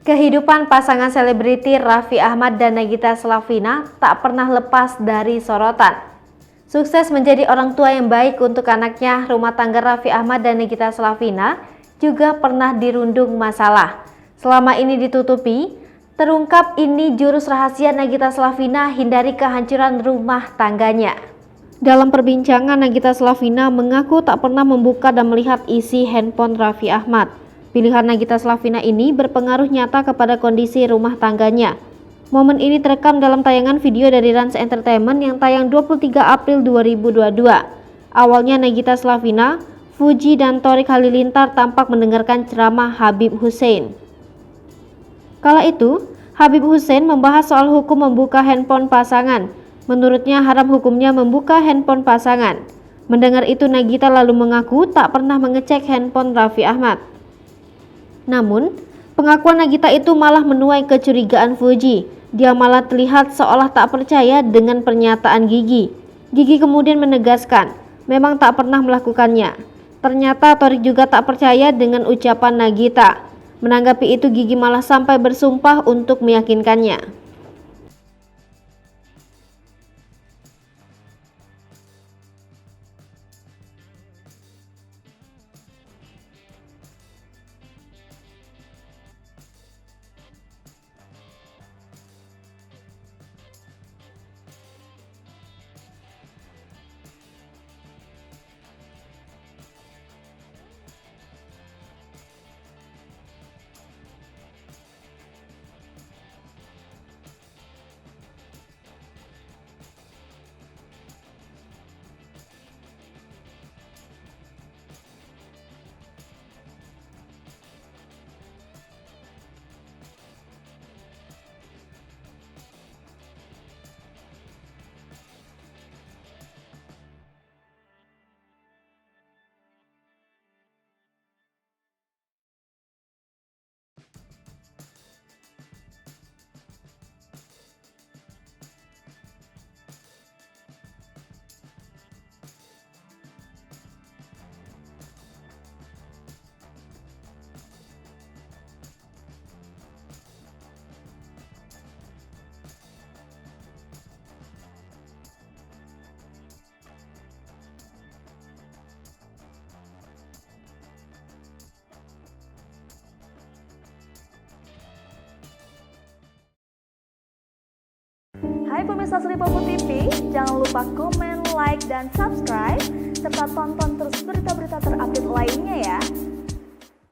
Kehidupan pasangan selebriti Raffi Ahmad dan Nagita Slavina tak pernah lepas dari sorotan. Sukses menjadi orang tua yang baik untuk anaknya, rumah tangga Raffi Ahmad dan Nagita Slavina juga pernah dirundung masalah. Selama ini ditutupi, terungkap ini jurus rahasia Nagita Slavina hindari kehancuran rumah tangganya. Dalam perbincangan, Nagita Slavina mengaku tak pernah membuka dan melihat isi handphone Raffi Ahmad. Pilihan Nagita Slavina ini berpengaruh nyata kepada kondisi rumah tangganya. Momen ini terekam dalam tayangan video dari Rans Entertainment yang tayang 23 April 2022. Awalnya Nagita Slavina, Fuji dan Thorik Halilintar tampak mendengarkan ceramah Habib Hussein. Kala itu, Habib Hussein membahas soal hukum membuka handphone pasangan. Menurutnya haram hukumnya membuka handphone pasangan. Mendengar itu, Nagita lalu mengaku tak pernah mengecek handphone Raffi Ahmad. Namun, pengakuan Nagita itu malah menuai kecurigaan Fuji. Dia malah terlihat seolah tak percaya dengan pernyataan Gigi. Gigi kemudian menegaskan, memang tak pernah melakukannya. Ternyata Thorik juga tak percaya dengan ucapan Nagita. Menanggapi itu, Gigi malah sampai bersumpah untuk meyakinkannya. Hai pemirsa Sri Popo TV, jangan lupa komen, like, dan subscribe, serta tonton terus